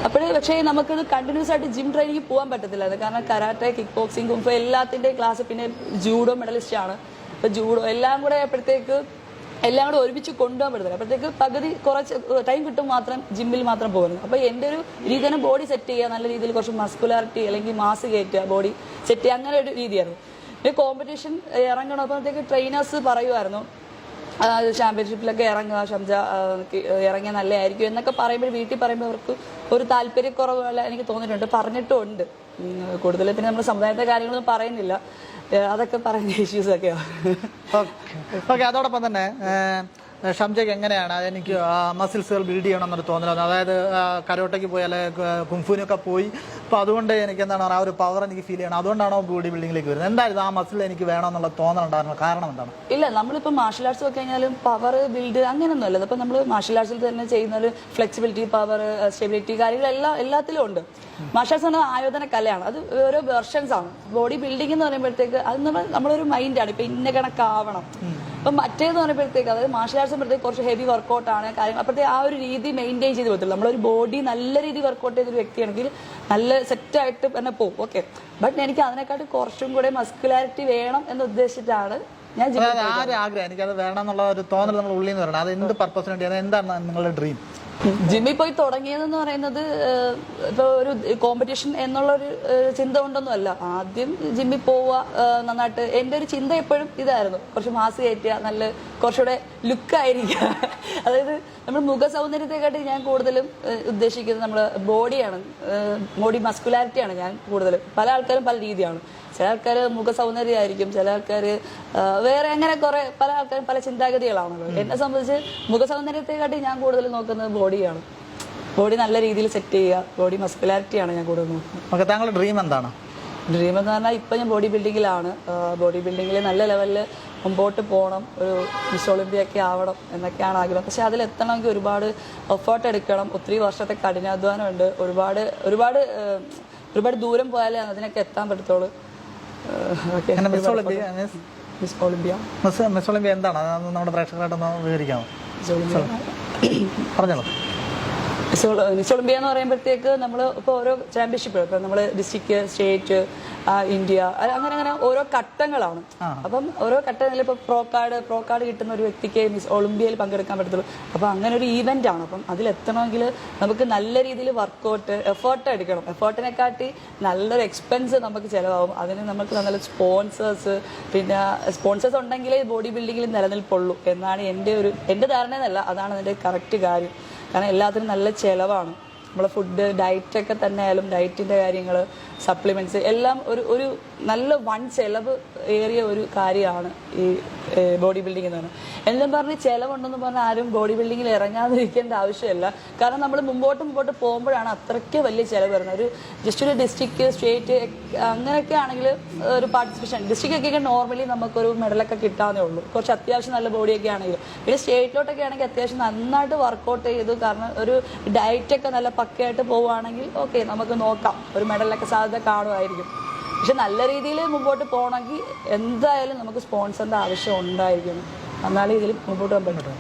E: അപ്പോഴേ പക്ഷേ നമുക്കത് കണ്ടിന്യൂസ് ആയിട്ട് ജിം ട്രെയിനിങ് പോകാൻ പറ്റത്തില്ല. കാരണം കരാട്ടെ, കിക്ക് ബോക്സിംഗ്, കുംഫു എല്ലാത്തിൻ്റെയും ക്ലാസ്, പിന്നെ ജൂഡോ മെഡലിസ്റ്റ് ആണ്. അപ്പോൾ ജൂഡോ എല്ലാം കൂടെ ആയപ്പോഴത്തേക്ക് എല്ലാം കൂടെ ഒരുമിച്ച് കൊണ്ടുപോകാൻ പറ്റത്തില്ല. അപ്പോഴത്തേക്ക് പകുതി കുറച്ച് ടൈം കിട്ടും മാത്രം ജിമ്മിൽ മാത്രം പോകുന്നു. അപ്പോൾ എൻ്റെ ഒരു രീതി തന്നെ ബോഡി സെറ്റ് ചെയ്യുക, നല്ല രീതിയിൽ കുറച്ച് മസ്കുലാരിറ്റി അല്ലെങ്കിൽ മാസ് കയറ്റുക, ബോഡി സെറ്റ് ചെയ്യുക, അങ്ങനെ ഒരു രീതിയായിരുന്നു. പിന്നെ കോമ്പറ്റീഷൻ ഇറങ്ങണം. അപ്പോഴത്തേക്ക് ട്രെയിനേഴ്സ് പറയുമായിരുന്നു ചാമ്പ്യൻഷിപ്പിലൊക്കെ ഇറങ്ങുക, ഷംജ ഇറങ്ങിയ നല്ലതായിരിക്കും എന്നൊക്കെ പറയുമ്പോൾ, വീട്ടിൽ പറയുമ്പോൾ അവർക്ക് ഒരു താല്പര്യക്കുറവല്ല എനിക്ക് തോന്നിയിട്ടുണ്ട്, പറഞ്ഞിട്ടുമുണ്ട് കൂടുതൽ. പിന്നെ നമ്മൾ സമുദായത്തെ കാര്യങ്ങളൊന്നും പറയുന്നില്ല, അതൊക്കെ പറയുന്ന ഇഷ്യൂസൊക്കെയാണ്.
B: ഓക്കെ, അതോടൊപ്പം തന്നെ ഷംജയ്ക്ക് എങ്ങനെയാണ് എനിക്ക് മസിൽസുകൾ ബിൽഡ് ചെയ്യണം എന്നൊരു തോന്നലാണ്? അതായത് കരോട്ടയ്ക്ക് പോയി അല്ലെങ്കിൽ കുംഫുവിനൊക്കെ പോയി, അപ്പോൾ അതുകൊണ്ട് എനിക്ക് എന്താണ് ആ ഒരു പവർ എനിക്ക് ഫീൽ ചെയ്യണം, അതുകൊണ്ടാണോ ബോഡി ബിൽഡിങ്ങിലേക്ക് വരുന്നത്? എന്തായാലും ആ മസിൽ എനിക്ക് വേണമെന്നുള്ള തോന്നലുണ്ടായിരുന്നു, കാരണം എന്താണ്?
E: ഇല്ല, നമ്മളിപ്പോൾ മാർഷൽ ആർട്സ് ഒക്കെ കഴിഞ്ഞാലും പവർ ബിൽഡ് അങ്ങനെയൊന്നും അല്ല. അപ്പോൾ നമ്മൾ മാർഷൽ ആർട്സിൽ തന്നെ ചെയ്യുന്ന ഫ്ലെക്സിബിലിറ്റി, പവർ, സ്റ്റെബിലിറ്റി കാര്യങ്ങളെല്ലാം എല്ലാത്തിലും ഉണ്ട്. മാർഷൽ ആർട്സ് എന്നത് ആയോധന കലയാണ്, അത് ഓരോ വെർഷൻസ് ആണ്. ബോഡി ബിൽഡിംഗ് എന്ന് പറയുമ്പോഴത്തേക്ക് അത് നമ്മളൊരു മൈൻഡാണ്, ഇപ്പം ഇന്ന കണക്കാവണം. അപ്പം മറ്റേന്ന് പറയുമ്പോഴത്തേക്ക് അതായത് മാർഷൽ ആർട്സ് പറയുമ്പോഴത്തേക്ക് കുറച്ച് ഹെവി വർക്കൗട്ടാണ് കാര്യങ്ങൾ. അപ്പോഴത്തേക്ക് ആ ഒരു രീതി മെയിൻറ്റെയിൻ ചെയ്ത് പറ്റില്ല. നമ്മളൊരു ബോഡി നല്ല രീതി വർക്കൗട്ട് ചെയ്തൊരു വ്യക്തിയാണെങ്കിൽ നല്ല സെറ്റായിട്ട് തന്നെ പോകും. ഓക്കെ, ബട്ട് എനിക്ക് അതിനെക്കാട്ടും കുറച്ചും കൂടെ മസ്കുലാരിറ്റി വേണം എന്ന് ഉദ്ദേശിച്ചിട്ടാണ് ഞാൻ
B: ആഗ്രഹം. എനിക്കത് വേണം എന്നുള്ള ഒരു തോന്നൽ നമ്മൾ ഉള്ളിൽ നിന്ന് വരണം. അത് എന്ത് പർപ്പസിന് വേണ്ടിയാണ്, എന്താണ് നിങ്ങളുടെ ഡ്രീം?
E: ജിമ്മിൽ പോയി തുടങ്ങിയതെന്ന് പറയുന്നത് ഇപ്പോൾ ഒരു കോമ്പറ്റീഷൻ എന്നുള്ളൊരു ചിന്ത കൊണ്ടൊന്നും അല്ല. ആദ്യം ജിമ്മിൽ പോവുക, നന്നായിട്ട് എൻ്റെ ഒരു ചിന്ത എപ്പോഴും ഇതായിരുന്നു, കുറച്ച് മാസ് കയറ്റുക, നല്ല കുറച്ചുകൂടെ ലുക്കായിരിക്കുക. അതായത് നമ്മൾ മുഖ സൗന്ദര്യത്തെക്കാട്ടി ഞാൻ കൂടുതലും ഉദ്ദേശിക്കുന്നത് നമ്മൾ ബോഡിയാണ്, ബോഡി മസ്കുലാരിറ്റിയാണ് ഞാൻ കൂടുതലും. പല ആൾക്കാരും പല രീതിയാണ്. ചില ആൾക്കാർ മുഖ സൗന്ദര്യമായിരിക്കും, ചില ആൾക്കാർ വേറെ, അങ്ങനെ കുറെ പല ആൾക്കാരും പല ചിന്താഗതികളാണല്ലോ. എന്നെ സംബന്ധിച്ച് മുഖ സൗന്ദര്യത്തെക്കാട്ടി ഞാൻ കൂടുതൽ നോക്കുന്നത് ബോഡിയാണ്. ബോഡി നല്ല രീതിയിൽ സെറ്റ് ചെയ്യുക, ബോഡി മസ്കുലാരിറ്റിയാണ് ഞാൻ കൂടുതൽ നോക്കുന്നത്.
B: താങ്കളുടെ ഡ്രീം എന്താണ്?
E: ഡ്രീം എന്ന് പറഞ്ഞാൽ ഇപ്പം ഞാൻ ബോഡി ബിൽഡിങ്ങിലാണ്. ബോഡി ബിൽഡിങ്ങിൽ നല്ല ലെവലിൽ മുമ്പോട്ട് പോകണം, ഒരു മിസ് ഒളിമ്പിയ ഒക്കെ ആവണം എന്നൊക്കെയാണ് ആഗ്രഹം. പക്ഷെ അതിലെത്തണമെങ്കിൽ ഒരുപാട് എഫേർട്ട് എടുക്കണം, ഒത്തിരി വർഷത്തെ കഠിനാധ്വാനമുണ്ട്, ഒരുപാട് ദൂരം പോയാലേ അതിനൊക്കെ എത്താൻ പറ്റത്തുള്ളൂ.
B: മിസ് ഒളിമ്പിയ എന്താണ് നമ്മുടെ പ്രേക്ഷകരായിട്ടൊന്ന് വിവരിക്കാമോ? പറഞ്ഞോളൂ.
E: മിസ് ഒളിമ്പിയ എന്ന് പറയുമ്പോഴത്തേക്ക് നമ്മൾ ഇപ്പോൾ ഓരോ ചാമ്പ്യൻഷിപ്പ്, ഇപ്പം നമ്മൾ ഡിസ്ട്രിക്ട്, സ്റ്റേറ്റ്, ഇന്ത്യ, അങ്ങനെ ഓരോ ഘട്ടങ്ങളാണ്. അപ്പം ഓരോ ഘട്ടങ്ങളിൽ ഇപ്പോൾ പ്രോ കാർഡ് കിട്ടുന്ന ഒരു വ്യക്തിക്ക് മിസ് ഒളിമ്പിയയിൽ പങ്കെടുക്കാൻ പറ്റത്തുള്ളൂ. അപ്പം അങ്ങനെ ഒരു ഈവൻ്റ് ആണ്. അപ്പം അതിലെത്തണമെങ്കിൽ നമുക്ക് നല്ല രീതിയിൽ വർക്കൗട്ട്, എഫേർട്ട് എടുക്കണം. എഫേർട്ടിനെക്കാട്ടി നല്ലൊരു എക്സ്പെൻസ് നമുക്ക് ചിലവാകും. അതിന് നമുക്ക് നല്ല സ്പോൺസേഴ്സ്, പിന്നെ സ്പോൺസേഴ്സ് ഉണ്ടെങ്കിലേ ബോഡി ബിൽഡിങ്ങിൽ നിലനിൽപ്പുള്ളൂ എന്നാണ് എൻ്റെ ധാരണ എന്നല്ല, അതാണ് അതിൻ്റെ കറക്റ്റ് കാര്യം. കാരണം എല്ലാത്തിനും നല്ല ചിലവാണ്. നമ്മളെ ഫുഡ്, ഡയറ്റൊക്കെ തന്നെ ആയാലും ഡയറ്റിൻ്റെ കാര്യങ്ങൾ, സപ്ലിമെൻറ്റ്സ് എല്ലാം ഒരു നല്ല വൺ ചിലവ് ഏറിയ ഒരു കാര്യമാണ് ഈ ബോഡി ബിൽഡിംഗ് എന്ന് പറഞ്ഞാൽ. എല്ലാം പറഞ്ഞ് ചിലവുണ്ടെന്ന് പറഞ്ഞാൽ ആരും ബോഡി ബിൽഡിങ്ങിൽ ഇറങ്ങാതിരിക്കേണ്ട ആവശ്യമില്ല. കാരണം നമ്മൾ മുമ്പോട്ട് പോകുമ്പോഴാണ് അത്രയ്ക്ക് വലിയ ചിലവ് വരുന്നത്. ജസ്റ്റ് ഒരു ഡിസ്ട്രിക്ട്, സ്റ്റേറ്റ് അങ്ങനെയൊക്കെ ആണെങ്കിൽ ഒരു പാർട്ടിസിപ്പേഷൻ, ഡിസ്ട്രിക്ട് ഒക്കെ നോർമലി നമുക്കൊരു മെഡലൊക്കെ കിട്ടാവുന്നേ ഉള്ളൂ, കുറച്ച് അത്യാവശ്യം നല്ല ബോഡിയൊക്കെ ആണെങ്കിൽ. പിന്നെ സ്റ്റേറ്റിലോട്ടൊക്കെ ആണെങ്കിൽ അത്യാവശ്യം നന്നായിട്ട് വർക്കൗട്ട് ചെയ്ത്, കാരണം ഒരു ഡയറ്റൊക്കെ നല്ല പക്കയായിട്ട് പോവുകയാണെങ്കിൽ ഓക്കെ, നമുക്ക് നോക്കാം, ഒരു മെഡലൊക്കെ സാധ്യത കാണുമായിരിക്കും. പക്ഷെ നല്ല രീതിയിൽ മുമ്പോട്ട് പോകണമെങ്കിൽ എന്തായാലും നമുക്ക് സ്പോൺസറിൻ്റെ ആവശ്യം ഉണ്ടായിരിക്കും, എന്നാലും ഇതിൽ മുമ്പോട്ട് പോകാൻ പറ്റും.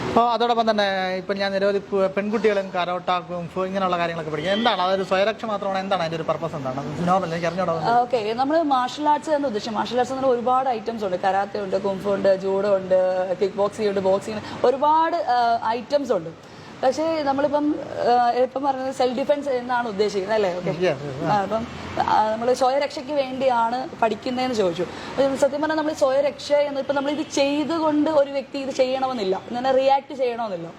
B: അപ്പോൾ അതോടൊപ്പം തന്നെ ഇപ്പം ഞാൻ നിരവധി പെൺകുട്ടികളും കരോട്ട, കുംഫു ഇങ്ങനെയുള്ള കാര്യങ്ങളൊക്കെ പഠിക്കും. എന്താണ് അതൊരു സ്വയരക്ഷ മാത്രമാണ്? എന്താണ് അതിൻ്റെ ഒരു പർപ്പസ്? എന്താണ് നോർമൽ എനിക്ക് അറിഞ്ഞോളൂ.
E: ഓക്കെ, നമ്മൾ മാർഷൽ ആർട്സ് എന്ന് ഉദ്ദേശിച്ചു. മാർഷൽ ആർട്സ് എന്ന് പറഞ്ഞാൽ ഒരുപാട് ഐറ്റംസ് ഉണ്ട്. കരാത്തെ ഉണ്ട്, കുംഫു ഉണ്ട്, ജൂഡോ ഉണ്ട്, കിക്ക് ബോക്സിംഗ് ഉണ്ട്, ബോക്സിംഗ്, ഒരുപാട് ഐറ്റംസ് ഉണ്ട്. പക്ഷേ നമ്മളിപ്പം പറഞ്ഞത് സെൽഫ് ഡിഫെൻസ് എന്നാണ് ഉദ്ദേശിക്കുന്നത് അല്ലേ? ഓക്കെ, അപ്പം നമ്മൾ സ്വയരക്ഷയ്ക്ക് വേണ്ടിയാണ് പഠിക്കുന്നതെന്ന് ചോദിച്ചു. സത്യം പറഞ്ഞാൽ നമ്മൾ സ്വയരക്ഷ എന്ന് ഇപ്പം നമ്മളിത് ചെയ്തുകൊണ്ട് ഒരു വ്യക്തി ഇത് ചെയ്യണമെന്നില്ല, ഇങ്ങനെ റിയാക്ട് ചെയ്യണമെന്നില്ല.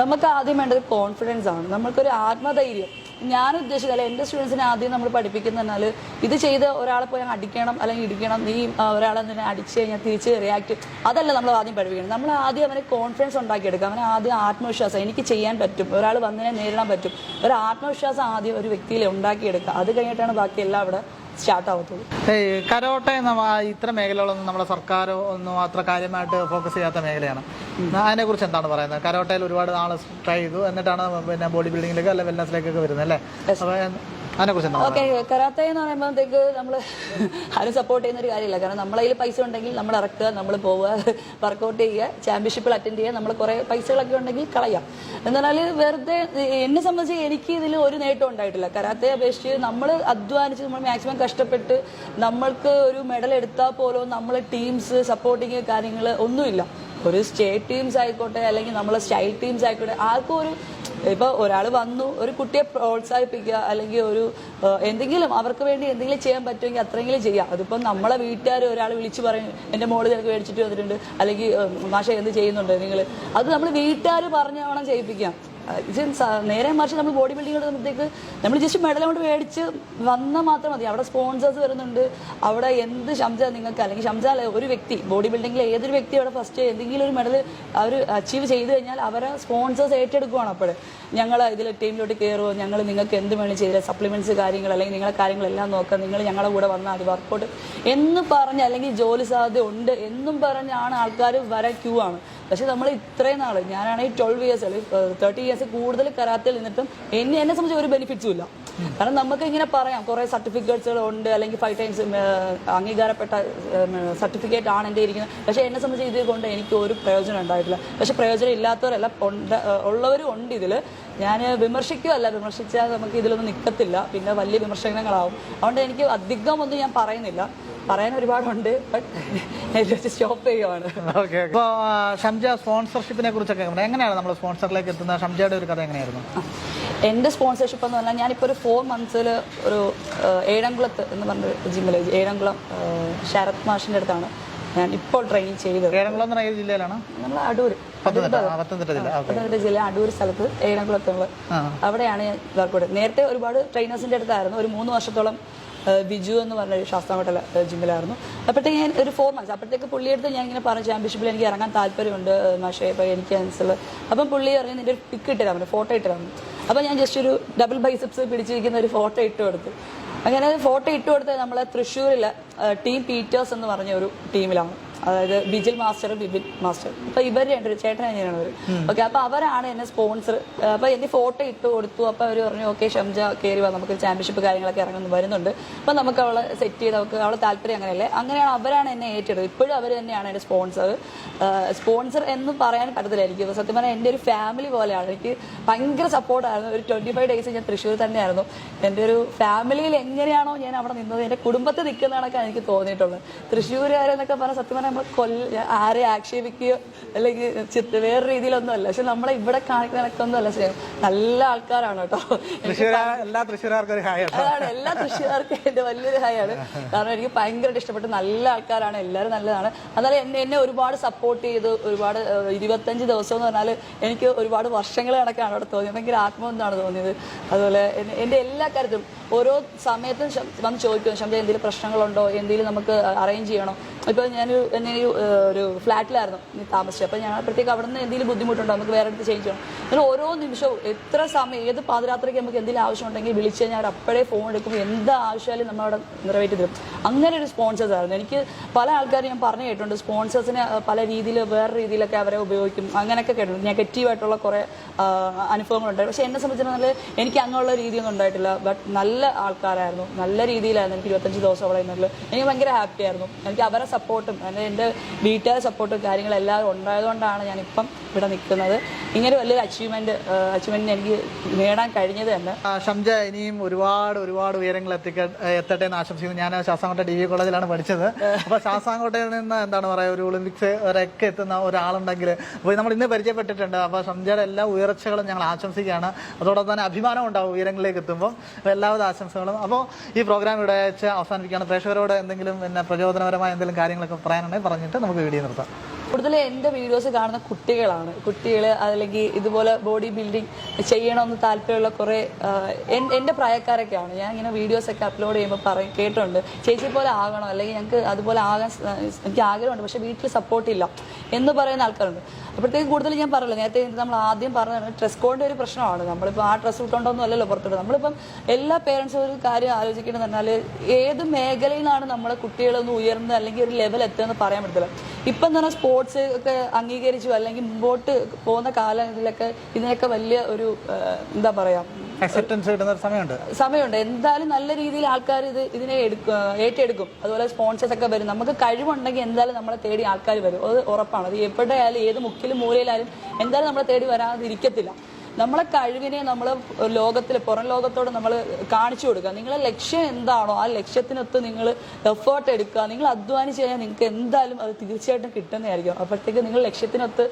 E: നമുക്ക് ആദ്യം വേണ്ടത് കോൺഫിഡൻസ് ആണ്, നമുക്കൊരു ആത്മധൈര്യം. ഞാൻ ഉദ്ദേശിച്ചത് എൻ്റെ സ്റ്റുഡൻസിനെ ആദ്യം നമ്മൾ പഠിപ്പിക്കുന്നതിനാൽ ഇത് ചെയ്ത് ഒരാളെ പോയി അടിക്കണം അല്ലെങ്കിൽ ഇടിക്കണം, നീ ഒരാളെ തന്നെ അടിച്ച് കഴിഞ്ഞാൽ തിരിച്ച് റിയാക്ട്, അതല്ല നമ്മൾ ആദ്യം പഠിപ്പിക്കണം. നമ്മൾ ആദ്യം അവനെ കോൺഫിഡൻസ് ഉണ്ടാക്കിയെടുക്കുക, അവനെ ആദ്യം ആത്മവിശ്വാസം, എനിക്ക് ചെയ്യാൻ പറ്റും, ഒരാൾ വന്നതിനെ നേരിടാൻ പറ്റും, ഒരു ആത്മവിശ്വാസം ആദ്യം ഒരു വ്യക്തിയിൽ ഉണ്ടാക്കിയെടുക്കുക. അത് കഴിഞ്ഞിട്ടാണ് ബാക്കി എല്ലാം അവിടെ സ്റ്റാർട്ട് ആവത്തുള്ളൂ.
B: കരോട്ടെ ഇത്തരം മേഖലകളൊന്നും നമ്മുടെ സർക്കാരോ ഒന്നും അത്ര കാര്യമായിട്ട് ഫോക്കസ് ചെയ്യാത്ത മേഖലയാണ്. അതിനെക്കുറിച്ച് എന്താണ് പറയുന്നത്? കരോട്ടയിൽ ഒരുപാട് നാൾ ട്രൈ ചെയ്തു, എന്നിട്ടാണ് പിന്നെ ബോഡി ബിൽഡിങ്ങിലേക്ക് അല്ലെ വെൽനസിലേക്കൊക്കെ വരുന്നത് അല്ലേ? അപ്പോൾ അതിനെക്കുറിച്ച്
E: ഓക്കെ, കരാത്തെ എന്ന് പറയുമ്പോഴത്തേക്ക് നമ്മൾ ആരും സപ്പോർട്ട് ചെയ്യുന്ന ഒരു കാര്യമില്ല. കാരണം നമ്മളെ കയ്യിൽ പൈസ ഉണ്ടെങ്കിൽ നമ്മൾ ഇറക്കുക, നമ്മൾ പോവുക, വർക്കൗട്ട് ചെയ്യുക, ചാമ്പ്യൻഷിപ്പിൽ അറ്റൻഡ് ചെയ്യുക, നമ്മൾ കുറേ പൈസകളൊക്കെ ഉണ്ടെങ്കിൽ കളയാം. എന്നാൽ വെറുതെ എന്നെ സംബന്ധിച്ച് എനിക്ക് ഇതിൽ ഒരു നേട്ടം ഉണ്ടായിട്ടില്ല. കരാത്തെ അപേക്ഷിച്ച് നമ്മൾ അധ്വാനിച്ച് നമ്മൾ മാക്സിമം കഷ്ടപ്പെട്ട് നമ്മൾക്ക് ഒരു മെഡൽ എടുത്താൽ പോലും നമ്മൾ ടീംസ് സപ്പോർട്ടിങ് കാര്യങ്ങൾ ഒന്നുമില്ല. ഒരു സ്റ്റേറ്റ് ടീംസ് ആയിക്കോട്ടെ അല്ലെങ്കിൽ നമ്മളെ സ്റ്റൈൽ ടീംസ് ആയിക്കോട്ടെ, ആർക്കും ഒരു ഇപ്പോൾ ഒരാൾ വന്നു ഒരു കുട്ടിയെ പ്രോത്സാഹിപ്പിക്കുക അല്ലെങ്കിൽ ഒരു എന്തെങ്കിലും അവർക്ക് വേണ്ടി എന്തെങ്കിലും ചെയ്യാൻ പറ്റുമെങ്കിൽ അത്രയെങ്കിലും ചെയ്യാം. അതിപ്പം നമ്മളെ വീട്ടുകാർ ഒരാൾ വിളിച്ച് പറയും എൻ്റെ മോള് നിനക്ക് മേടിച്ചിട്ട് വന്നിട്ടുണ്ട് അല്ലെങ്കിൽ മാഷ എന്ത് ചെയ്യുന്നുണ്ട് നിങ്ങൾ, അത് നമ്മൾ വീട്ടുകാർ പറഞ്ഞ് വേണം ചെയ്യിപ്പിക്കാം. നേരെ മറിച്ച് നമ്മൾ ബോഡി ബിൽഡിംഗ് എടുക്കുമ്പോഴത്തേക്ക് നമ്മൾ ജസ്റ്റ് മെഡൽ കൊണ്ട് മേടിച്ച് വന്നാൽ മാത്രം മതി. അവിടെ സ്പോൺസേഴ്സ് വരുന്നുണ്ട്, അവിടെ എന്ത് ഷംജ നിങ്ങൾക്ക് അല്ലെങ്കിൽ ഷംജ ഒരു വ്യക്തി ബോഡി ബിൽഡിങ്ങിൽ ഏതൊരു വ്യക്തി അവിടെ ഫസ്റ്റ് എന്തെങ്കിലും ഒരു മെഡൽ അവർ അച്ചീവ് ചെയ്ത് കഴിഞ്ഞാൽ അവരെ സ്പോൺസേഴ്സ് ഏറ്റെടുക്കുകയാണ്. അപ്പോൾ ഞങ്ങൾ ഇതിൽ ടീമിലോട്ട് കയറുമോ, ഞങ്ങൾ നിങ്ങൾക്ക് എന്ത് വേണം ചെയ്തില്ല, സപ്ലിമെന്റ്സ് കാര്യങ്ങൾ അല്ലെങ്കിൽ നിങ്ങളെ കാര്യങ്ങളെല്ലാം നോക്കാം, നിങ്ങൾ ഞങ്ങളുടെ കൂടെ വന്നാൽ അത് വർക്കൗട്ട് എന്ന് പറഞ്ഞ് അല്ലെങ്കിൽ ജോലി സാധ്യത ഉണ്ട് എന്നും പറഞ്ഞാണ് ആൾക്കാർ വരാൻ ക്യൂ ആണ്. പക്ഷെ നമ്മൾ ഇത്രയും നാൾ ഞാനാണെങ്കിൽ 12 ഇയേഴ്സ് അല്ലെങ്കിൽ 30 ഇയേഴ്സ് കൂടുതൽ കരാത്തയിൽ നിന്നിട്ടും എന്നെ സംബന്ധിച്ച് ഒരു ബെനിഫിറ്റ്സും ഇല്ല. കാരണം നമുക്ക് ഇങ്ങനെ പറയാം കുറേ സർട്ടിഫിക്കറ്റ്സുകൾ ഉണ്ട് അല്ലെങ്കിൽ 5 ടൈംസ് അംഗീകാരപ്പെട്ട സർട്ടിഫിക്കറ്റ് ആണ് എൻ്റെ ഇരിക്കുന്നത്. പക്ഷേ എന്നെ സംബന്ധിച്ച് ഇത് കൊണ്ട് എനിക്ക് ഒരു പ്രയോജനം ഉണ്ടായിട്ടില്ല. പക്ഷെ പ്രയോജനം ഇല്ലാത്തവരെല്ലാം ഉള്ളവരും ഉണ്ട് ഇതിൽ. ഞാൻ വിമർശിക്കുകയല്ല, വിമർശിച്ചാൽ നമുക്ക് ഇതിലൊന്നും നിൽക്കത്തില്ല, പിന്നെ വലിയ വിമർശനങ്ങളാവും. അതുകൊണ്ട് എനിക്ക് അധികമൊന്നും ഞാൻ പറയുന്നില്ല, പറയാൻ ഒരുപാടുണ്ട്. ബട്ട് സ്റ്റോപ്പ് ചെയ്യുവാണ്.
B: ഓക്കെ, ഇപ്പോൾ ഷംജ സ്പോൺസർഷിപ്പിനെ കുറിച്ചൊക്കെ എങ്ങനെയാണ് നമ്മൾ സ്പോൺസറിലേക്ക് എത്തുന്ന ഷംജയുടെ ഒരു കഥ എങ്ങനെയായിരുന്നു?
E: എൻ്റെ സ്പോൺസർഷിപ്പ് എന്ന് പറഞ്ഞാൽ ഞാനിപ്പോൾ ഒരു 4 മന്ത്സിൽ ഒരു ഏഴംകുളത്ത് എന്ന് പറഞ്ഞ ജിമ്മിൽ ഏഴംകുളം ശരത് മാഷിൻ്റെ അടുത്താണ് ഞാൻ ഇപ്പോൾ ട്രെയിനിങ് ചെയ്തത്.
B: ഏഴംകുളം എന്ന് പറയുന്ന ജില്ലയിലാണ്
E: നമ്മൾ അടൂർ, പത്തനംതിട്ട ജില്ല അടൂർ സ്ഥലത്ത് ഏഴംകുളത്തുള്ള അവിടെയാണ് ഞാൻ വർക്കൗട്ട്. നേരത്തെ ഒരുപാട് ട്രെയിനേഴ്സിൻ്റെ അടുത്തായിരുന്നു. ഒരു 3 വർഷത്തോളം ബിജു എന്ന് പറഞ്ഞൊരു ശാസ്താംകോട്ട ജിമ്മിലായിരുന്നു. അപ്പോഴത്തേക്ക് ഞാൻ ഒരു 4 മന്ത്സ് അപ്പോഴത്തേക്ക് പുള്ളിയെടുത്ത് ഞാൻ ഇങ്ങനെ പറഞ്ഞു ചാമ്പ്യൻഷിപ്പിൽ എനിക്ക് ഇറങ്ങാൻ താല്പര്യമുണ്ട് മാഷേ, ഇപ്പോൾ എനിക്ക് അനുസരിച്ച്. അപ്പം പുള്ളി പറഞ്ഞു നിൻ്റെ ഒരു പിക്ക് ഇട്ടുതരാൻ, ഫോട്ടോ ഇട്ടുതരാൻ. അപ്പോൾ ഞാൻ ജസ്റ്റ് ഒരു ഡബിൾ ബൈസെപ്സ് പിടിച്ചിരിക്കുന്ന ഒരു ഫോട്ടോ ഇട്ട് കൊടുത്തു. അങ്ങനെ ഫോട്ടോ ഇട്ട് കൊടുത്തത് നമ്മളെ തൃശ്ശൂരിലെ ടീം പീറ്റേഴ്സ് എന്ന് പറഞ്ഞ ഒരു ടീമിലാണ്. അതായത് ബിജിൽ മാസ്റ്റർ ബിബിൻ മാസ്റ്റർ, അപ്പോൾ ഇവർ രണ്ടൊരു ചേട്ടൻ അനിയനാണ് അവർ. ഓക്കെ, അപ്പോൾ അവരാണ് എന്നെ സ്പോൺസർ. അപ്പോൾ എന്നെ ഫോട്ടോ ഇട്ട് കൊടുത്തു. അപ്പോൾ അവർ പറഞ്ഞു ഓക്കെ ഷംജ കയറി വാ, നമുക്ക് ചാമ്പ്യൻഷിപ്പ് കാര്യങ്ങളൊക്കെ ഇറങ്ങുന്നു വരുന്നുണ്ട്, അപ്പോൾ നമുക്ക് അവളെ സെറ്റ് ചെയ്ത് നമുക്ക് അവളെ താല്പര്യം അങ്ങനെയല്ലേ. അങ്ങനെയാണ് അവരാണ് എന്നെ ഏറ്റെടുത്തത്. ഇപ്പോഴും അവർ തന്നെയാണ് എൻ്റെ സ്പോൺസർ. സ്പോൺസർ എന്ന് പറയാൻ പറ്റത്തില്ല എനിക്ക്. സത്യം പറഞ്ഞാൽ എൻ്റെ ഒരു ഫാമിലി പോലെയാണ്. എനിക്ക് ഭയങ്കര സപ്പോർട്ടായിരുന്നു. ഒരു 25 ഡേയ്സ് ഞാൻ തൃശ്ശൂർ തന്നെയായിരുന്നു. എൻ്റെ ഒരു ഫാമിലിയിൽ എങ്ങനെയാണോ ഞാൻ അവിടെ നിന്നത്, എൻ്റെ കുടുംബത്തിൽ നിൽക്കുന്നതാണൊക്കെ എനിക്ക് തോന്നിയിട്ടുള്ളത്. തൃശ്ശൂരുകാരെന്നൊക്കെ പറഞ്ഞാൽ സത്യം പറഞ്ഞാൽ നമ്മൾ ആരെ ആക്ഷേപിക്കുകയോ അല്ലെങ്കിൽ വേറെ രീതിയിലൊന്നും അല്ല. പക്ഷെ നമ്മളെ ഇവിടെ കാണിക്കുന്നതൊന്നും അല്ല. നല്ല ആൾക്കാരാണ് കേട്ടോ.
B: എല്ലാ തൃശ്ശൂർക്കാർക്കും
E: അതാണ്, എല്ലാ തൃശ്ശൂർക്കാർക്കും എൻ്റെ വലിയൊരു ഹായാണ്. കാരണം എനിക്ക് ഭയങ്കരമായിട്ട് ഇഷ്ടപ്പെട്ടു. നല്ല ആൾക്കാരാണ്, എല്ലാവരും നല്ലതാണ്. എന്നാലും എന്നെ ഒരുപാട് സപ്പോർട്ട് ചെയ്ത് ഒരുപാട് 25 ദിവസം എന്ന് പറഞ്ഞാൽ എനിക്ക് ഒരുപാട് വർഷങ്ങൾ കണക്കാണ് അവിടെ തോന്നിയത്. ഭയങ്കര ആത്മബന്ധമാണ് തോന്നിയത്. അതുപോലെ എൻ്റെ എല്ലാ കാര്യത്തിലും ഓരോ സമയത്തും വന്ന് ചോദിക്കും ഷംജ എന്തെങ്കിലും പ്രശ്നങ്ങളുണ്ടോ, എന്തെങ്കിലും നമുക്ക് അറേഞ്ച് ചെയ്യണോ. ഇപ്പോൾ എന്നെ ഒരു ഫ്ലാറ്റിലായിരുന്നു താമസിച്ചത്. അപ്പോൾ ഞാൻ അപ്പോഴത്തേക്ക് അവിടെ നിന്ന് എന്തെങ്കിലും ബുദ്ധിമുട്ടുണ്ടോ, നമുക്ക് വേറെ അടുത്ത് ചേഞ്ച് ചെയ്യണം. അങ്ങനെ ഓരോ നിമിഷവും എത്ര സമയം ഏത് പാതിരാത്രിക്ക് നമുക്ക് എന്തെങ്കിലും ആവശ്യമുണ്ടെങ്കിൽ വിളിച്ച് കഴിഞ്ഞാൽ അപ്പോഴേ ഫോൺ എടുക്കുമ്പോൾ എന്ത് ആവശ്യമായാലും നമ്മളവിടെ നിറവേറ്റി തരും. അങ്ങനെ ഒരു സ്പോൺസേഴ്സ് ആയിരുന്നു. എനിക്ക് പല ആൾക്കാരും ഞാൻ പറഞ്ഞു കേട്ടിട്ടുണ്ട് സ്പോൺസേഴ്സിനെ പല രീതിയിൽ വേറെ രീതിയിലൊക്കെ അവരെ ഉപയോഗിക്കും, അങ്ങനെയൊക്കെ കേട്ടിട്ടുണ്ട്. നെഗറ്റീവായിട്ടുള്ള കുറേ അനുഭവങ്ങളുണ്ട്. പക്ഷേ എന്നെ സംബന്ധിച്ചിടത്തോളം എനിക്ക് അങ്ങനെയുള്ള രീതിയൊന്നും ഉണ്ടായിട്ടില്ല. ബട്ട് നല്ല ആൾക്കാരായിരുന്നു, നല്ല രീതിയിലായിരുന്നു. എനിക്ക് 25 ദിവസം അവിടെ നിന്നുള്ളത് എനിക്ക് ഭയങ്കര ഹാപ്പി ആയിരുന്നു. എനിക്ക് അവരെ സപ്പോർട്ടും എൻ്റെ വീട്ടുകാരുടെ സപ്പോർട്ടും കാര്യങ്ങളെല്ലാവരും ഉണ്ടായതുകൊണ്ടാണ് ഞാനിപ്പം ഇവിടെ നിൽക്കുന്നത്. ഇങ്ങനെ വലിയൊരു അച്ചീവ്മെന്റ് എനിക്ക് നേടാൻ കഴിഞ്ഞത് തന്നെ.
B: ഷംജ ഇനിയും ഒരുപാട് ഉയരങ്ങൾ എത്തട്ടെ എന്ന് ആശംസിക്കുന്നു. ഞാൻ ശാസ്താംകോട്ട DV കോളേജിലാണ് പഠിച്ചത്. അപ്പോൾ ശാസ്താംകോട്ടയിൽ നിന്ന് എന്താണ് പറയുക, ഒരു ഒളിമ്പിക്സ് വരെയൊക്കെ എത്തുന്ന ഒരാളുണ്ടെങ്കിൽ അപ്പോൾ നമ്മൾ ഇന്ന് പരിചയപ്പെട്ടിട്ടുണ്ട്. അപ്പോൾ ഷംജയുടെ എല്ലാ ഉയർച്ചകളും ഞങ്ങൾ ആശംസിക്കുകയാണ്. അതോടൊപ്പം തന്നെ അഭിമാനം ഉണ്ടാവും ഉയരങ്ങളിലേക്ക് എത്തുമ്പോൾ. എല്ലാവിധ ആശംസകളും. അപ്പോൾ ഈ പ്രോഗ്രാം ഇവിടെ വെച്ച് അവസാനിപ്പിക്കുകയാണ്. പ്രേക്ഷകരോട് എന്തെങ്കിലും പിന്നെ പ്രചോദനപരമായ എന്തെങ്കിലും കാര്യങ്ങളൊക്കെ പറയാനുണ്ടെങ്കിൽ പറഞ്ഞിട്ട് നമുക്ക് വീഡിയോ നിർത്താം.
E: കൂടുതൽ എൻ്റെ വീഡിയോസ് കാണുന്ന കുട്ടികളാണ്. കുട്ടികൾ അല്ലെങ്കിൽ ഇതുപോലെ ബോഡി ബിൽഡിംഗ് ചെയ്യണമെന്ന് താല്പര്യമുള്ള കുറേ എൻ്റെ പ്രായക്കാരൊക്കെയാണ്. ഞാൻ ഇങ്ങനെ വീഡിയോസൊക്കെ അപ്ലോഡ് ചെയ്യുമ്പോൾ കേട്ടിട്ടുണ്ട് ചേച്ചി പോലെ ആകണം അല്ലെങ്കിൽ ഞങ്ങൾക്ക് അതുപോലെ ആകാൻ എനിക്ക് ആഗ്രഹമുണ്ട്. പക്ഷേ വീട്ടിൽ സപ്പോർട്ടില്ല. എന്ന് പറയുന്ന ആൾക്കാരുണ്ട്. അപ്പോഴത്തേക്ക് കൂടുതൽ ഞാൻ പറയില്ല, നേരത്തെ നമ്മൾ ആദ്യം പറഞ്ഞതാണ് ഡ്രസ് കോഡിൻ്റെ ഒരു പ്രശ്നമാണ്. നമ്മളിപ്പോൾ ആ ഡ്രസ്സ് ഇട്ടുകൊണ്ടൊന്നും അല്ലല്ലോ പുറത്തിട്ട്. നമ്മളിപ്പം എല്ലാ പേരൻസും ഒരു കാര്യം ആലോചിക്കേണ്ടത് പറഞ്ഞാൽ ഏത് മേഖലയിൽ നിന്നാണ് നമ്മളെ കുട്ടികളൊന്ന് ഉയർന്ന് അല്ലെങ്കിൽ ഒരു ലെവൽ എത്തുകയെന്ന് പറയാൻ പറ്റില്ല. ഇപ്പം എന്ന് പറഞ്ഞാൽ സ്പോർട്സ് ഒക്കെ അംഗീകരിച്ചു അല്ലെങ്കിൽ മുമ്പോട്ട് പോകുന്ന കാലങ്ങളിലൊക്കെ ഇതിനൊക്കെ വലിയ ഒരു എന്താ പറയുക
B: അക്സെപ്റ്റൻസ് കിട്ടുന്ന ഒരു സമയമുണ്ട്.
E: എന്തായാലും നല്ല രീതിയിൽ ആൾക്കാർ ഇതിനെ ഏറ്റെടുക്കും. അതുപോലെ സ്പോൺസേഴ്സ് ഒക്കെ വരും. നമുക്ക് കഴിവുണ്ടെങ്കിൽ എന്തായാലും നമ്മളെ തേടി ആൾക്കാർ വരും, അത് ഉറപ്പാണ്. അത് എവിടെയായാലും ഏത് മുക്കിലും മൂലയിലായാലും എന്തായാലും നമ്മളെ തേടി വരാതിരിക്കത്തില്ല. നമ്മളെ കഴിവിനെ നമ്മൾ ലോകത്തിൽ പുറം ലോകത്തോട് നമ്മൾ കാണിച്ചു കൊടുക്കുക. നിങ്ങളെ ലക്ഷ്യം എന്താണോ ആ ലക്ഷ്യത്തിനൊത്ത് നിങ്ങൾ എഫേർട്ട് എടുക്കുക, നിങ്ങൾ അധ്വാനിച്ച് കഴിഞ്ഞാൽ നിങ്ങൾക്ക് എന്തായാലും അത് തീർച്ചയായിട്ടും കിട്ടുന്നതായിരിക്കും. അപ്പോഴത്തേക്ക് നിങ്ങൾ ലക്ഷ്യത്തിനൊത്ത്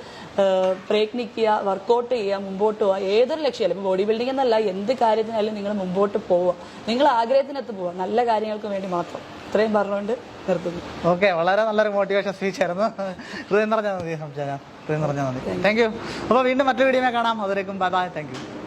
E: പ്രയത്നിക്കുക, വർക്കൗട്ട് ചെയ്യുക, മുമ്പോട്ട് പോവുക. ഏതൊരു ലക്ഷ്യമായാലും ഇപ്പോൾ ബോഡി ബിൽഡിംഗ് എന്നല്ല, എന്ത് കാര്യത്തിനായാലും നിങ്ങൾ മുമ്പോട്ട് പോവുക, നിങ്ങൾ ആഗ്രഹത്തിനൊത്ത് പോവുക, നല്ല കാര്യങ്ങൾക്ക് വേണ്ടി മാത്രം. ഇത്രയും പറഞ്ഞുകൊണ്ട് നിർത്തുന്നു.
B: ഓക്കെ, വളരെ നല്ലൊരു മോട്ടിവേഷൻ സ്പീച്ച് ആയിരുന്നു. ഹൃദയം നിറഞ്ഞ നന്ദി സംസാരം, ഹൃദയം നിറഞ്ഞ നന്ദി. Thank you. അപ്പോൾ വീണ്ടും മറ്റൊരു വീഡിയോ കാണാം. അതുവരേക്കും ബൈ ബൈ. Thank you.